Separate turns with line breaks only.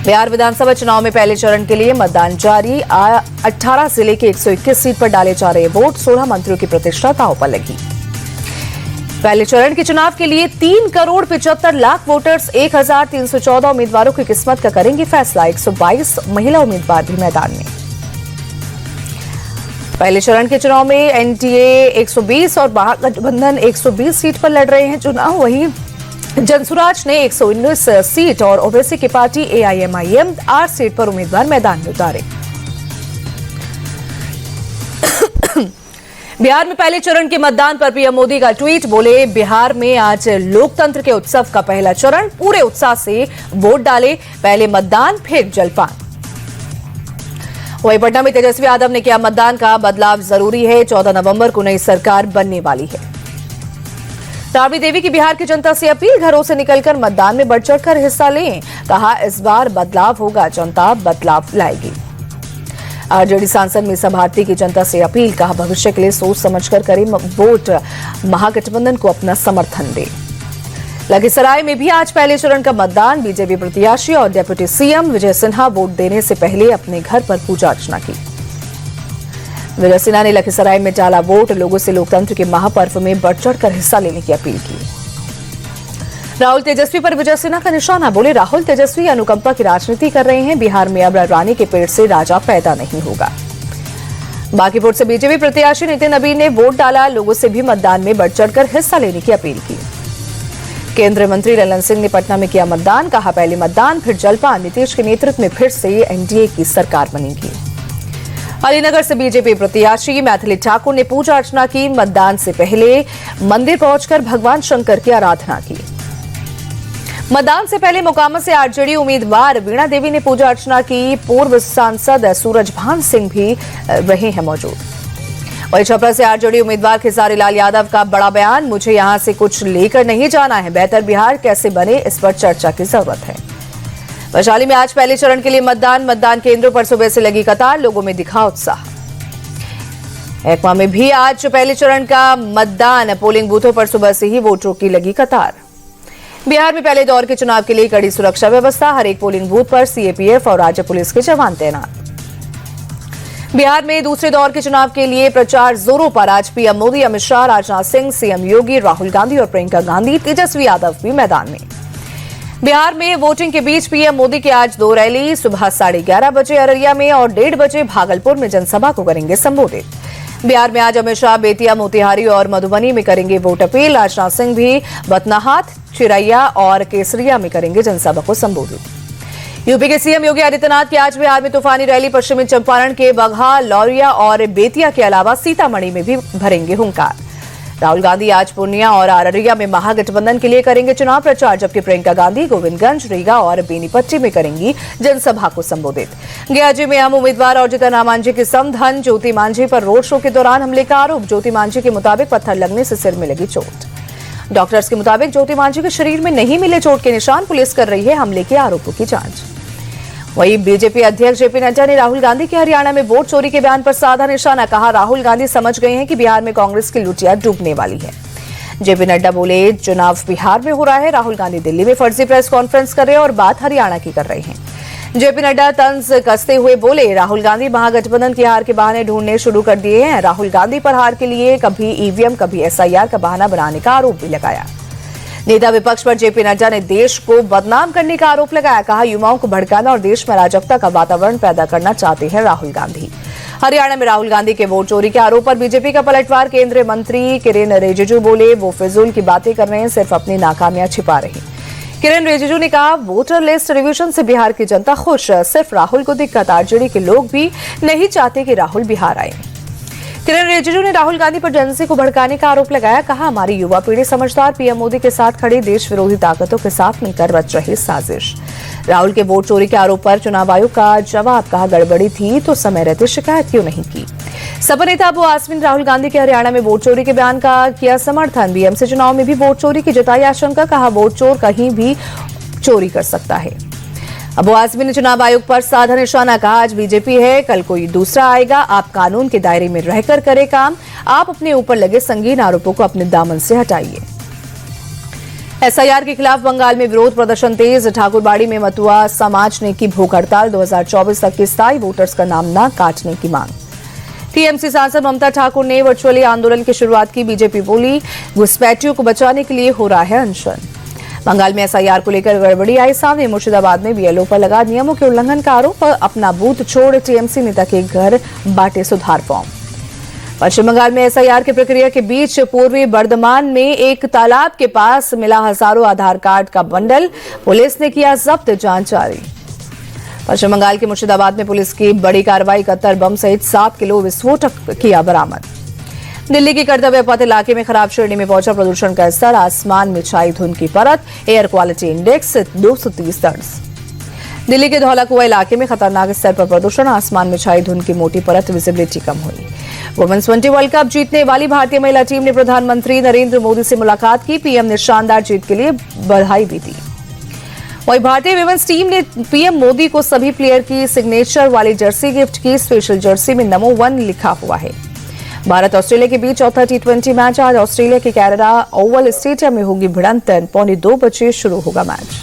बिहार विधानसभा चुनाव में पहले चरण के लिए मतदान जारी। 18 जिले के 121 सीट पर डाले जा रहे वोट। 16 मंत्रियों की प्रतिष्ठा दांव पर लगी। पहले चरण के चुनाव के लिए 3 करोड़ 75 लाख वोटर्स, 1314 उम्मीदवारों की किस्मत का करेंगे फैसला। 122 महिला उम्मीदवार भी मैदान में। पहले चरण के चुनाव में एनडीए 120 और महागठबंधन 120 सीट पर लड़ रहे हैं चुनाव। वहीं जनसुराज ने 119 सीट और ओवैसी की पार्टी एआईएमआईएम 8 सीट पर उम्मीदवार मैदान में उतारे। बिहार में पहले चरण के मतदान पर पीएम मोदी का ट्वीट। बोले, बिहार में आज लोकतंत्र के उत्सव का पहला चरण। पूरे उत्साह से वोट डाले। पहले मतदान फिर जलपान। वहीं पटना में तेजस्वी यादव ने किया मतदान का बदलाव जरूरी है। 14 नवंबर को नई सरकार बनने वाली है। राबड़ी देवी की बिहार की जनता से अपील, घरों से निकलकर मतदान में बढ़ चढ़कर हिस्सा लें। कहा, इस बार बदलाव होगा, जनता बदलाव लाएगी। आरजेडी सांसद मीसा भारती की जनता से अपील। कहा, भविष्य के लिए सोच समझकर करें वोट, महागठबंधन को अपना समर्थन दे। लखीसराय में भी आज पहले चरण का मतदान। बीजेपी प्रत्याशी और deputy CM Vijay Sinha vote देने से पहले अपने घर पर पूजा अर्चना की। विजय सिन्हा ने लखीसराय में डाला वोट। लोगों से लोकतंत्र के महापर्व में बढ़ चढ़कर हिस्सा लेने की अपील की। राहुल तेजस्वी पर विजय सिन्हा का निशाना। बोले, राहुल तेजस्वी अनुकंपा की राजनीति कर रहे हैं। बिहार में अब रानी के पेड़ से राजा पैदा नहीं होगा। बांकीपुर से बीजेपी प्रत्याशी नितिन नबी ने वोट डाला। लोगों से भी मतदान में बढ़ चढ़कर हिस्सा लेने की अपील की। केंद्रीय मंत्री ललन सिंह ने पटना में किया मतदान। कहा, पहले मतदान फिर जलपान। नीतीश के नेतृत्व में फिर से एनडीए की सरकार बनेगी। अलीनगर से बीजेपी प्रत्याशी मैथिली ठाकुर ने पूजा अर्चना की। मतदान से पहले मंदिर पहुंचकर भगवान शंकर की आराधना की। मतदान से पहले मोकामा से आरजेडी उम्मीदवार वीणा देवी ने पूजा अर्चना की। पूर्व सांसद सूरजभान सिंह भी रहे हैं मौजूद। वहीं छपरा से आरजेडी उम्मीदवार खेसारी लाल यादव का बड़ा बयान। मुझे यहां से कुछ लेकर नहीं जाना है। बेहतर बिहार कैसे बने, इस पर चर्चा की जरूरत है। वैशाली में आज पहले चरण के लिए मतदान केंद्रों पर सुबह से लगी कतार। लोगों में दिखा उत्साह। एकमा में भी आज पहले चरण का मतदान। पोलिंग बूथों पर सुबह से ही वोटरों की लगी कतार। बिहार में पहले दौर के चुनाव के लिए कड़ी सुरक्षा व्यवस्था। हर एक पोलिंग बूथ पर सीएपीएफ और राज्य पुलिस के जवान तैनात। बिहार में दूसरे दौर के चुनाव के लिए प्रचार जोरों पर। आज पीएम मोदी, अमित शाह, राजनाथ सिंह, सीएम योगी, राहुल गांधी और प्रियंका गांधी, तेजस्वी यादव भी मैदान में। बिहार में वोटिंग के बीच पीएम मोदी की आज 2 रैली। सुबह 11:30 बजे अररिया में और 1:30 बजे भागलपुर में जनसभा को करेंगे संबोधित। बिहार में आज अमित शाह बेतिया, मोतिहारी और मधुबनी में करेंगे वोट अपील। राजनाथ सिंह भी बतनाहाट, चिरैया और केसरिया में करेंगे जनसभा को संबोधित। यूपी के सीएम योगी आदित्यनाथ की आज बिहार में तूफानी रैली। पश्चिमी चंपारण के बगहा, लौरिया और बेतिया के अलावा सीतामढ़ी में भी भरेंगे हुंकार। राहुल गांधी आज पूर्णिया और अररिया में महागठबंधन के लिए करेंगे चुनाव प्रचार। जबकि प्रियंका गांधी गोविंदगंज, रीगा और बेनीपट्टी में करेंगी जनसभा को संबोधित। गयाजी में अहम उम्मीदवार और जीतन राम मांझी की समधन। ज्योति मांझी पर रोड शो के दौरान हमले का आरोप। ज्योति मांझी के मुताबिक पत्थर लगने से सिर में लगी चोट। डॉक्टर्स के मुताबिक ज्योति मांझी के शरीर में नहीं मिले चोट के निशान। पुलिस कर रही है हमले के आरोपों की जांच। वहीं बीजेपी अध्यक्ष जेपी नड्डा ने राहुल गांधी के हरियाणा में वोट चोरी के बयान पर साधा निशाना। कहा, राहुल गांधी समझ गए हैं कि बिहार में कांग्रेस की लुटिया डूबने वाली है। जेपी नड्डा बोले, चुनाव बिहार में हो रहा है। राहुल गांधी दिल्ली में फर्जी प्रेस कॉन्फ्रेंस कर रहे हैं और बात हरियाणा की कर रहे हैं। जेपी नड्डा तंज कसते हुए बोले, राहुल गांधी महागठबंधन की हार के बहाने ढूंढने शुरू कर दिए हैं। राहुल गांधी पर हार के लिए कभी ईवीएम, कभी एसआईआर का बहाना बनाने का आरोप भी लगाया। नेता विपक्ष पर जेपी नड्डा ने देश को बदनाम करने का आरोप लगाया। कहा, युवाओं को भड़काना और देश में अराजकता का वातावरण पैदा करना चाहते हैं राहुल गांधी। हरियाणा में राहुल गांधी के वोट चोरी के आरोप पर बीजेपी का पलटवार। केंद्रीय मंत्री किरेन रिजिजू बोले, वो फिजूल की बातें कर रहे हैं, सिर्फ अपनी नाकामियां छिपा रहे। किरेन रिजिजू ने कहा, वोटर लिस्ट रिवीजन से बिहार की जनता खुश, सिर्फ राहुल को दिक्कत। आरजेडी के लोग भी नहीं चाहते कि राहुल बिहार आए। किरेन रिजिजू ने राहुल गांधी पर जेएनसी को भड़काने का आरोप लगाया। कहा, हमारी युवा पीढ़ी समझदार, पीएम मोदी के साथ खड़ी देश विरोधी ताकतों के साथ मिलकर रच रही साजिश। राहुल के वोट चोरी के आरोप पर चुनाव आयोग का जवाब। कहा, गड़बड़ी थी तो समय रहते शिकायत क्यों नहीं की। सपा नेता अबू आसमी राहुल गांधी के हरियाणा में वोट चोरी के बयान का किया समर्थन। बीएमसी चुनाव में भी वोट चोरी की जताई आशंका। कहा, वोट चोर कहीं भी चोरी कर सकता है। अबू आजमी ने चुनाव आयोग पर साधा निशाना। कहा, आज बीजेपी है, कल कोई दूसरा आएगा। आप कानून के दायरे में रहकर करें काम। आप अपने ऊपर लगे संगीन आरोपों को अपने दामन से हटाइए। एसआईआर के खिलाफ बंगाल में विरोध प्रदर्शन तेज। ठाकुरबाड़ी में मतुआ समाज ने की भूख हड़ताल। 2024 तक के स्थायी वोटर्स का नाम न काटने की मांग। टीएमसी सांसद ममता ठाकुर ने वर्चुअली आंदोलन की शुरुआत की। बीजेपी बोली, घुसपैठियों को बचाने के लिए हो रहा है अनशन। बंगाल में एसआईआर को लेकर गड़बड़ी आई सामने। मुर्शिदाबाद में बीएलओ पर लगा नियमों के उल्लंघन का आरोप। अपना बूथ छोड़ टीएमसी नेता के घर बांटे सुधार फॉर्म। पश्चिम बंगाल में एसआईआर की प्रक्रिया के बीच पूर्वी बर्धमान में एक तालाब के पास मिला हजारों आधार कार्ड का बंडल। पुलिस ने किया जब्त, जांच जारी। पश्चिम बंगाल के मुर्शिदाबाद में पुलिस की बड़ी कार्रवाई। 71 बम सहित 7 किलो विस्फोटक किया बरामद। दिल्ली के कर्तव्य पथ इलाके में खराब श्रेणी में पहुंचा प्रदूषण का स्तर। आसमान में छाई धुंध की परत। एयर क्वालिटी इंडेक्स 230 दर्ज। दिल्ली के धौला कुआं इलाके में खतरनाक स्तर पर प्रदूषण। आसमान में छाई धुंध की मोटी परत। विजिबिलिटी कम हुई। वुमेन्स 20 वर्ल्ड कप जीतने वाली भारतीय महिला टीम ने प्रधानमंत्री नरेंद्र मोदी से मुलाकात की। पीएम ने शानदार जीत के लिए बधाई भी दी। वहीं भारतीय विमेंस टीम ने पीएम मोदी को सभी प्लेयर की सिग्नेचर वाली जर्सी गिफ्ट की। स्पेशल जर्सी में नमो 1 लिखा हुआ है। भारत ऑस्ट्रेलिया के बीच चौथा T20 मैच आज ऑस्ट्रेलिया के कैनाडा ओवल स्टेडियम में होगी भिड़ंत। 1:45 बजे शुरू होगा मैच।